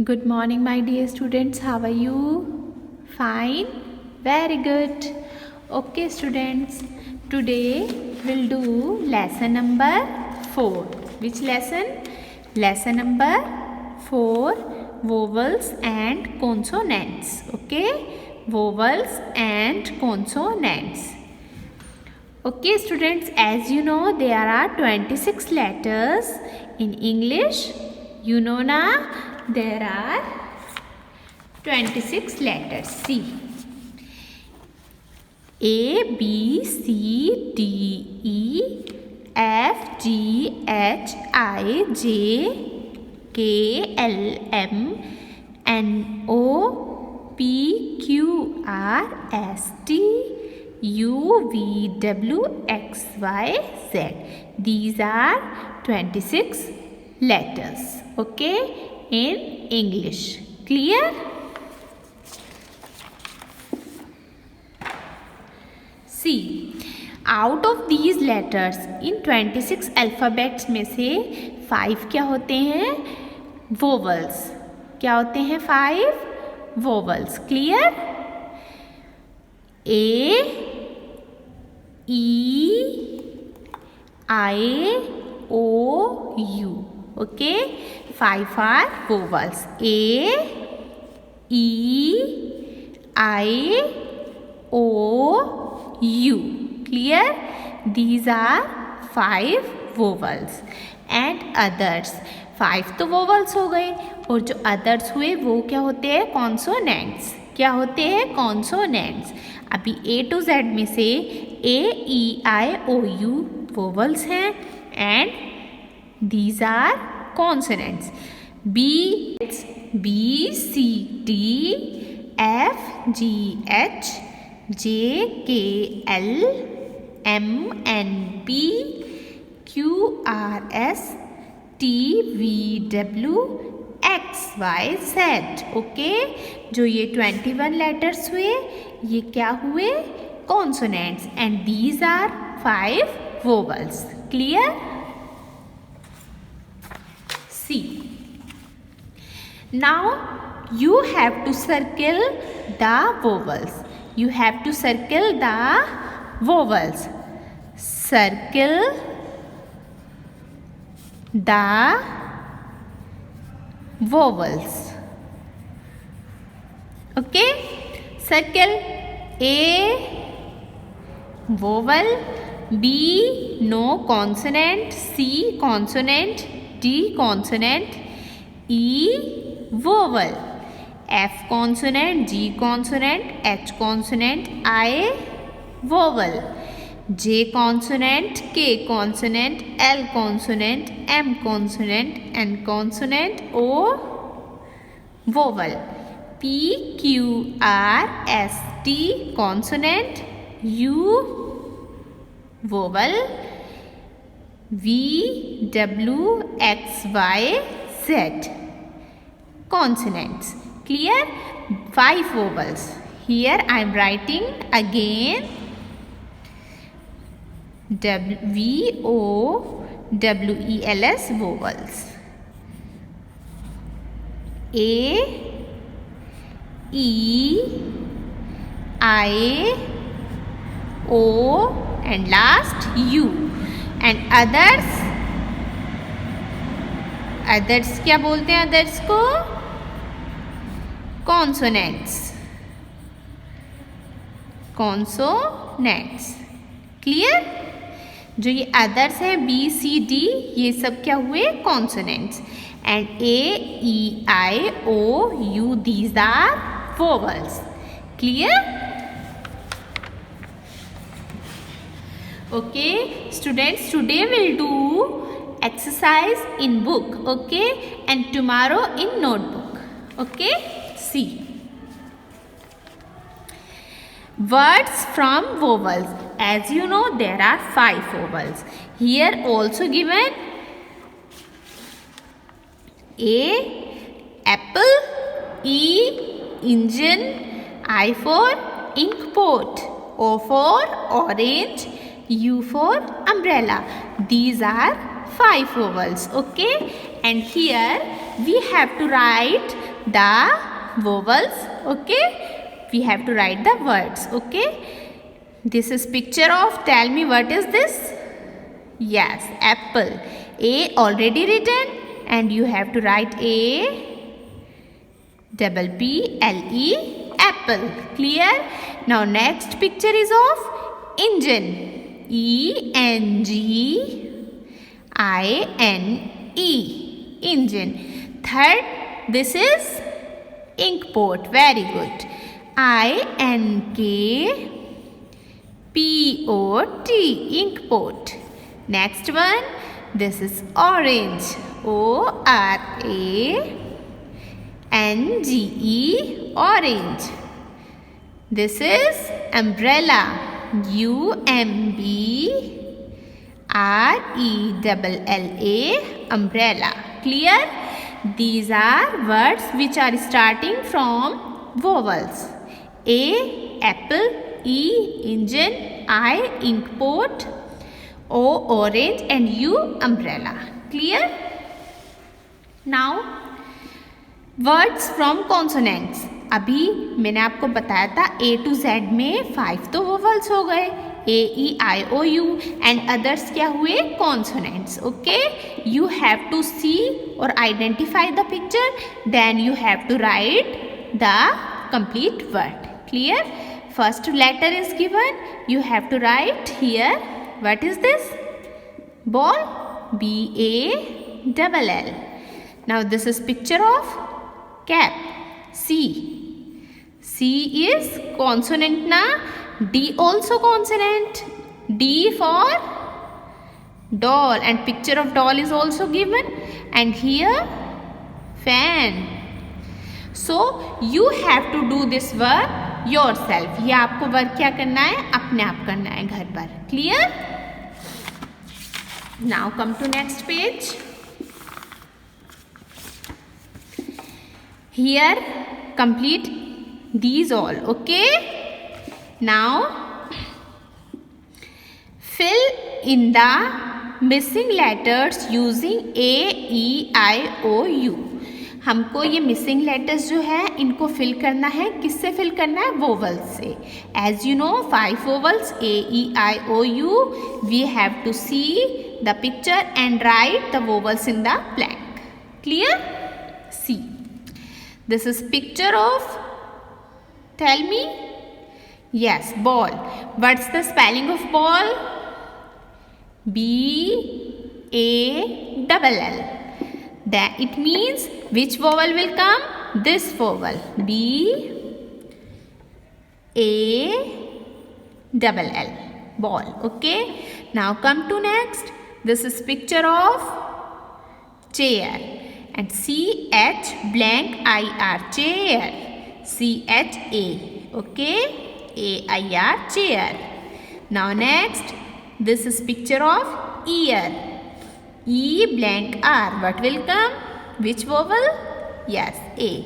Good morning, my dear students. How are you? Fine? Very good. Okay, students. Today we'll do lesson number 4. Which lesson? Lesson number 4. Vowels and consonants. Okay? Vowels and consonants. Okay, students. As you know, there are 26 letters in English. You know na? There are 26 letters. See, A, B, C, D, E, F, G, H, I, J, K, L, M, N, O, P, Q, R, S, T, U, V, W, X, Y, Z. These are 26 letters. Okay? In English. Clear? See, out of these letters in 26 alphabets में से 5 क्या होते हैं? Vowels. क्या होते हैं 5? Vowels. Clear? A, E, I, O, U. Okay? 5 are vowels. A, E, I, O, U. Clear? These are 5 vowels. And others. 5 तो vowels हो गए और जो others हुए वो क्या होते हैं? Consonants. क्या होते हैं? Consonants. अभी A to Z में से A, E, I, O, U vowels हैं and these are consonants. B, C, D, F, G, H, J, K, L, M, N, P, Q, R, S, T, V, W, X, Y, Z. Okay, जो ये 21 letters हुए ये क्या हुए? Consonants. And these are 5 vowels. Clear? See, now you have to circle the vowels. You have to circle the vowels. Circle the vowels. Okay? Circle A, vowel. B, no consonant. C, consonant. D, consonant. E, vowel. F, consonant. G, consonant. H, consonant. I, vowel. J, consonant. K, consonant. L, consonant. M, consonant. N, consonant. O, vowel. P, Q, R, S, T, consonant. U, vowel. V, W, X, Y, Z. Consonants. Clear? 5 vowels. Here I am writing again V, O, W, E, L, S vowels. A, E, I, O and last U. And others क्या बोलते हैं? others को consonants. Clear? जो ये others हैं B, C, D ये सब क्या हुए? consonants. And A, E, I, O, U these are vowels. Clear? Okay, students, today we'll do exercise in book, okay, and tomorrow in notebook, okay. See, words from vowels. As you know, there are 5 vowels. Here also given A, apple, E, engine, I for ink pot, O for orange, U for umbrella. These are 5 vowels. Okay, and here we have to write the vowels. Okay, we have to write the words. Okay, this is picture of, tell me what is this? Yes, apple. A already written, and you have to write A double P L E, apple. Clear? Now next picture is of engine. E N G I N E, engine. Third, this is ink pot. Very good. I N K P O T, ink pot. Next one, this is orange. O R A N G E, orange. This is umbrella. U M B R E double L A, umbrella. Clear? These are words which are starting from vowels. A, apple. E, engine. I, ink pot. O, orange, and U, umbrella. Clear? Now words from consonants. अभी मैंने आपको बताया था A to Z में 5 तो vowels हो गए, A E I O U, and others क्या हुए? Consonants. Okay, you have to see और identify the picture, then you have to write the complete word. Clear? First letter is given, you have to write here. What is this? Ball. BALL. Now this is picture of cap. C. C is consonant na. D also consonant. D for doll, and picture of doll is also given, and here fan. So you have to do this work yourself. ये आपको work क्या करना है? अपने आप करना है घर पर. Clear? Now come to next page. Here complete these all. Okay, now fill in the missing letters using A E I O U. हमको ये मिसिंग लेटर्स जो है इनको फिल करना है. किससे फिल करना है? वोवल्स से. As you know 5 vowels A E I O U. We have to see the picture and write the vowels in the blank. Clear? See. This is picture of, tell me? Yes, ball. What's the spelling of ball? BALL. That it means which vowel will come? This vowel. BALL. Ball. Okay. Now come to next. This is picture of chair. And CH blank IR, chair. CHA. Okay, AIR, chair. Now next, this is picture of ear. E blank R. What will come? Which vowel? Yes, A.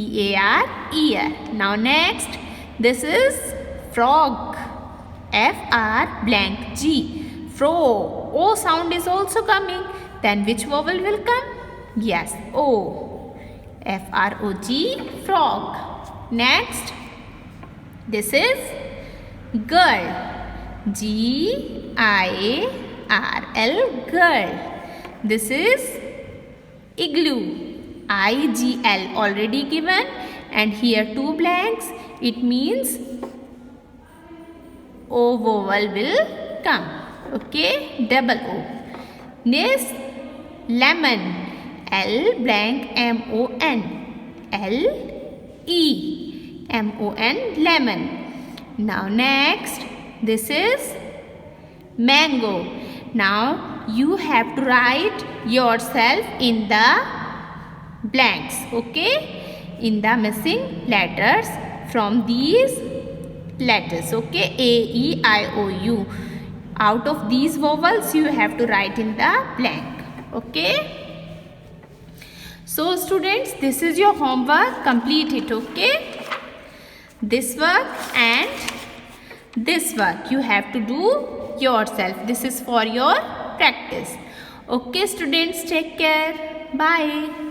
EAR, ear. Now next, this is frog. FR blank G. Frog. O sound is also coming. Then which vowel will come? Yes, O. FROG, frog. Next, this is girl. GIRL, girl. This is igloo. IGL already given, and here 2 blanks. It means O vowel will come. Okay, double O. Next, lemon. L blank MON. LEMON, lemon. Now next, this is mango. Now you have to write yourself in the blanks. Okay, in the missing letters from these letters. Okay, A E I O U. Out of these vowels you have to write in the blank. Okay. So students, this is your homework. Complete it. Okay, this work and this work you have to do yourself. This is for your practice. Okay students, take care. Bye.